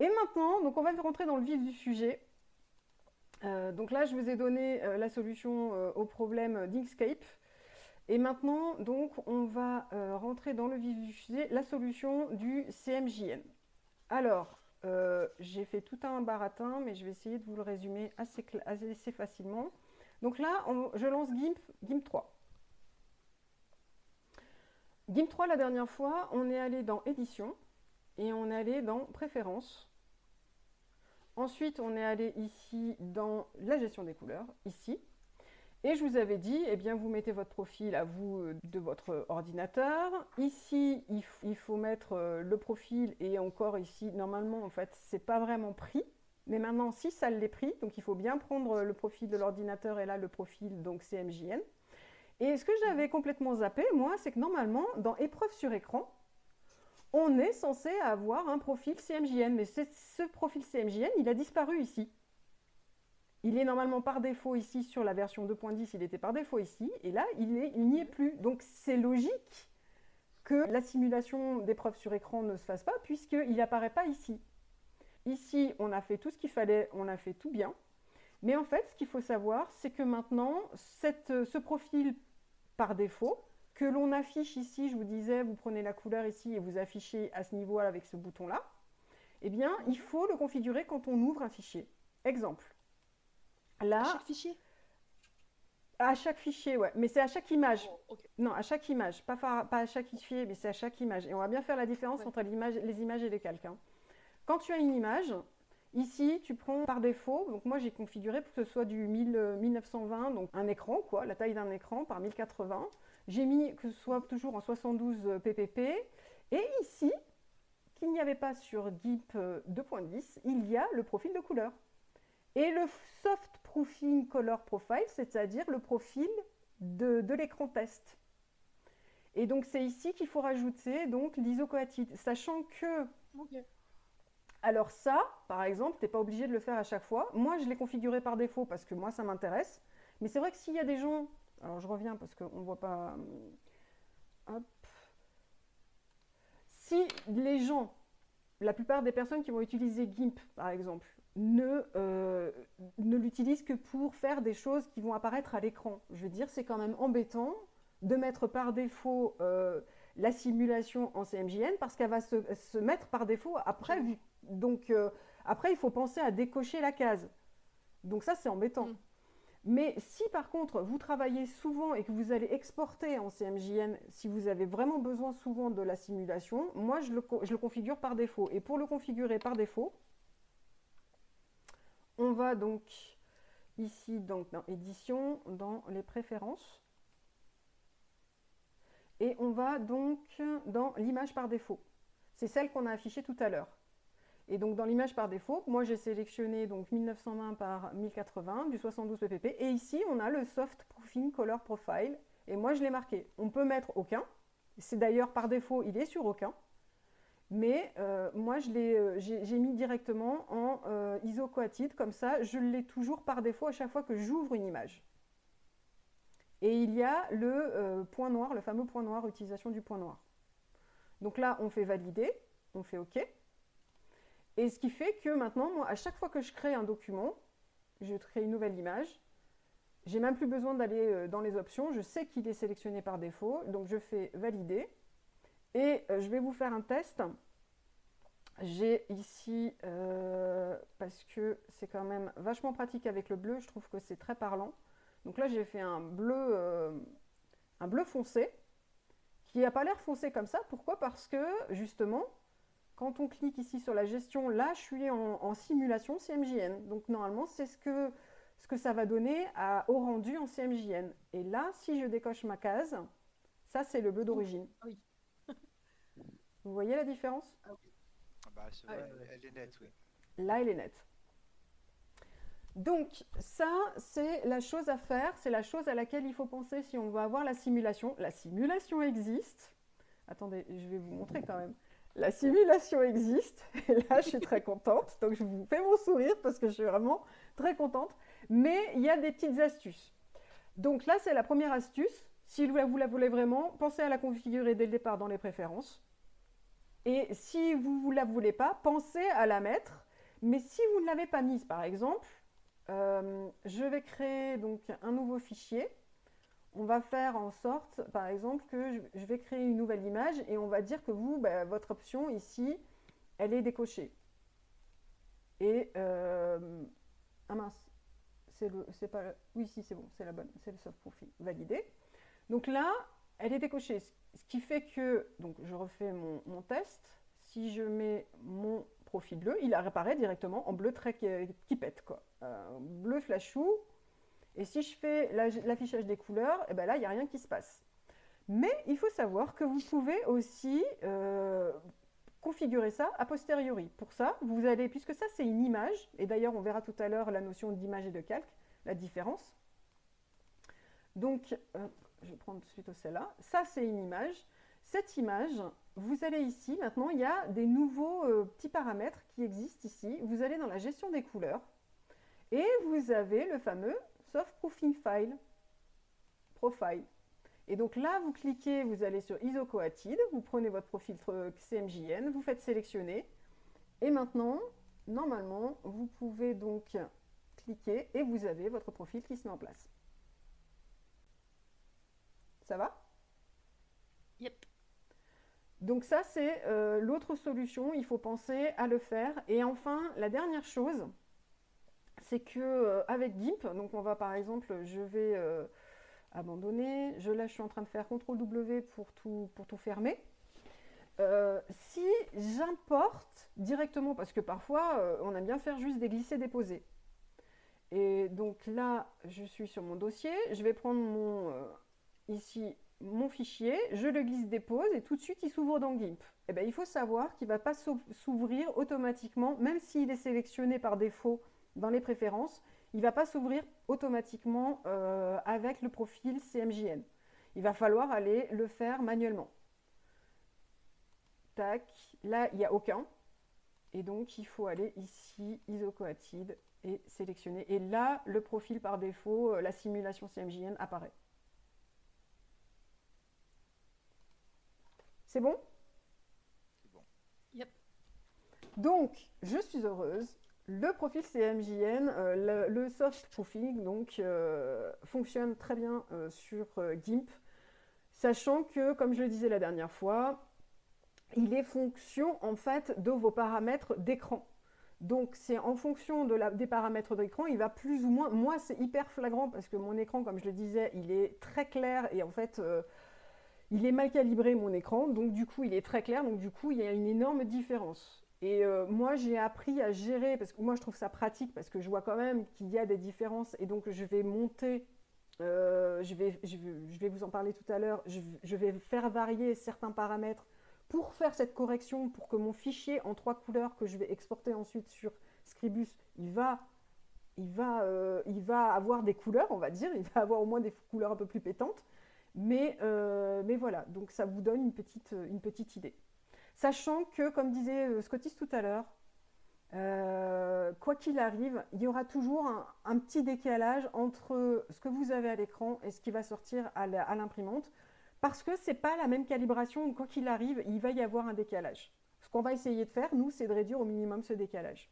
Et maintenant, donc on va rentrer dans le vif du sujet. Donc là, je vous ai donné la solution au problème d'Inkscape. Et maintenant, donc, on va rentrer dans le vif du sujet, la solution du CMJN. Alors, j'ai fait tout un baratin, mais je vais essayer de vous le résumer assez facilement. Donc là, je lance GIMP 3. GIMP 3, la dernière fois, on est allé dans Édition et on est allé dans Préférences. Ensuite, on est allé ici dans la gestion des couleurs, ici. Et je vous avais dit, eh bien, vous mettez votre profil à vous de votre ordinateur. Ici, il faut mettre le profil et encore ici, normalement, en fait, c'est pas vraiment pris. Mais maintenant, si ça l'est pris, donc il faut bien prendre le profil de l'ordinateur et là, le profil, donc CMJN. Et ce que j'avais complètement zappé, moi, c'est que normalement, dans épreuve sur écran, on est censé avoir un profil CMJN. Mais ce profil CMJN, il a disparu ici. Il est normalement par défaut ici sur la version 2.10, il était par défaut ici, et là, il n'y est plus. Donc c'est logique que la simulation d'épreuve sur écran ne se fasse pas, puisqu'il n'apparaît pas ici. Ici, on a fait tout ce qu'il fallait, on a fait tout bien. Mais en fait, ce qu'il faut savoir, c'est que maintenant, ce profil par défaut, que l'on affiche ici, je vous disais, vous prenez la couleur ici et vous affichez à ce niveau-là avec ce bouton-là, eh bien, il faut le configurer quand on ouvre un fichier. Exemple. Là, À chaque fichier? à chaque fichier, ouais. Mais c'est à chaque image. Oh, ok. Non, à chaque image. Pas à chaque fichier, mais c'est à chaque image. Et on va bien faire la différence Ouais. entre les images et les calques, hein. Quand tu as une image, ici, tu prends par défaut. Donc moi, j'ai configuré pour que ce soit du 1920, donc un écran, quoi, la taille d'un écran par 1080. J'ai mis que ce soit toujours en 72 ppp. Et ici, qu'il n'y avait pas sur GIMP 2.10, il y a le profil de couleur. Et le soft proofing color profile, c'est-à-dire le profil de l'écran test. Et donc c'est ici qu'il faut rajouter donc l'isocoatide, sachant que, Ok. alors ça, par exemple, tu n'es pas obligé de le faire à chaque fois. Moi, je l'ai configuré par défaut parce que moi, ça m'intéresse. Mais c'est vrai que s'il y a des gens, alors je reviens parce qu'on ne voit pas, hop. Si les gens, la plupart des personnes qui vont utiliser GIMP, par exemple, ne l'utilisent que pour faire des choses qui vont apparaître à l'écran. Je veux dire, c'est quand même embêtant de mettre par défaut la simulation en CMJN parce qu'elle va se mettre par défaut après. Donc, après, il faut penser à décocher la case. Donc ça, c'est embêtant. Mm. Mais si par contre vous travaillez souvent et que vous allez exporter en CMJN, si vous avez vraiment besoin souvent de la simulation, moi je le configure par défaut. Et pour le configurer par défaut, on va donc ici donc dans édition, dans les préférences, et on va donc dans l'image par défaut. C'est celle qu'on a affichée tout à l'heure. Et donc dans l'image par défaut, moi j'ai sélectionné donc 1920 par 1080 du 72 ppp. Et ici on a le soft proofing color profile. Et moi je l'ai marqué. On peut mettre aucun. C'est d'ailleurs par défaut, il est sur aucun. Mais moi j'ai mis directement en isocoatide. Comme ça, je l'ai toujours par défaut à chaque fois que j'ouvre une image. Et il y a le point noir, le fameux point noir, utilisation du point noir. Donc là, on fait valider, on fait OK. Et ce qui fait que maintenant, moi, à chaque fois que je crée un document, je crée une nouvelle image, j'ai même plus besoin d'aller dans les options, je sais qu'il est sélectionné par défaut, donc je fais valider. Et je vais vous faire un test. J'ai ici, parce que c'est quand même vachement pratique avec le bleu, je trouve que c'est très parlant. Donc là, j'ai fait un bleu foncé, qui n'a pas l'air foncé comme ça. Pourquoi? Parce que, justement, quand on clique ici sur la gestion, là, je suis en simulation CMJN. Donc, normalement, c'est ce que ça va donner au rendu en CMJN. Et là, si je décoche ma case, ça, c'est le bleu d'origine. Ah oui. Vous voyez la différence? Ah oui. Ah bah, Ah ouais, ouais. elle est nette, oui. Là, elle est nette. Donc, ça, c'est la chose à faire. C'est la chose à laquelle il faut penser si on veut avoir la simulation. La simulation existe. Attendez, je vais vous montrer quand même. La simulation existe, et là je suis très contente, donc je vous fais mon sourire parce que je suis vraiment très contente, mais il y a des petites astuces. Donc là c'est la première astuce, si vous la voulez vraiment, pensez à la configurer dès le départ dans les préférences. Et si vous ne la voulez pas, pensez à la mettre. Mais si vous ne l'avez pas mise, par exemple, je vais créer donc un nouveau fichier. On va faire en sorte, par exemple, que je vais créer une nouvelle image et on va dire que vous, votre option ici, elle est décochée. Et ah mince, c'est pas, oui, si c'est bon, c'est la bonne, c'est le soft profile validé. Donc là, elle est décochée, ce qui fait que, donc je refais mon test. Si je mets mon profil bleu, il apparaît directement en bleu très qui pète, quoi. Bleu flashou. Et si je fais l'affichage des couleurs, et ben là, il n'y a rien qui se passe. Mais il faut savoir que vous pouvez aussi configurer ça a posteriori. Pour ça, vous allez, puisque ça c'est une image, et d'ailleurs on verra tout à l'heure la notion d'image et de calque, la différence. Donc, je vais prendre suite celle-là. Ça c'est une image. Cette image, vous allez ici, maintenant il y a des nouveaux petits paramètres qui existent ici. Vous allez dans la gestion des couleurs, et vous avez le fameux Soft Proofing File, Profile. Et donc là, vous cliquez, vous allez sur ISO-Coated, vous prenez votre profil CMJN, vous faites sélectionner. Et maintenant, normalement, vous pouvez donc cliquer et vous avez votre profil qui se met en place. Ça va? Yep. Donc ça, c'est l'autre solution, il faut penser à le faire. Et enfin, la dernière chose, c'est que avec GIMP, donc on va par exemple, je vais abandonner, là je suis en train de faire CTRL-W pour tout fermer. Si j'importe directement, parce que parfois on aime bien faire juste des glisser-déposer. Et donc là, je suis sur mon dossier, je vais prendre ici mon fichier, je le glisse-dépose et tout de suite il s'ouvre dans GIMP. Et bien, il faut savoir qu'il ne va pas s'ouvrir automatiquement, même s'il est sélectionné par défaut dans les préférences, il ne va pas s'ouvrir automatiquement avec le profil CMJN. Il va falloir aller le faire manuellement. Tac, là il n'y a aucun. Et donc il faut aller ici, ISO-Coated, et sélectionner. Et là, le profil par défaut, la simulation CMJN apparaît. C'est bon? C'est bon. Yep. Donc, je suis heureuse. Le profil CMJN, le soft proofing, donc, fonctionne très bien sur GIMP, sachant que, comme je le disais la dernière fois, il est fonction en fait de vos paramètres d'écran. Donc c'est en fonction des paramètres d'écran, il va plus ou moins... Moi c'est hyper flagrant parce que mon écran, comme je le disais, il est très clair et en fait il est mal calibré mon écran, donc du coup il est très clair, donc du coup il y a une énorme différence. Et moi j'ai appris à gérer, parce que moi je trouve ça pratique parce que je vois quand même qu'il y a des différences et donc je vais monter, je vais vous en parler tout à l'heure, je vais faire varier certains paramètres pour faire cette correction, pour que mon fichier en 3 couleurs que je vais exporter ensuite sur Scribus, il va avoir des couleurs, on va dire, il va avoir au moins des couleurs un peu plus pétantes, mais voilà, donc ça vous donne une petite idée. Sachant que, comme disait Scottis tout à l'heure, quoi qu'il arrive, il y aura toujours un petit décalage entre ce que vous avez à l'écran et ce qui va sortir à l'imprimante, parce que ce n'est pas la même calibration, quoi qu'il arrive, il va y avoir un décalage. Ce qu'on va essayer de faire, nous, c'est de réduire au minimum ce décalage.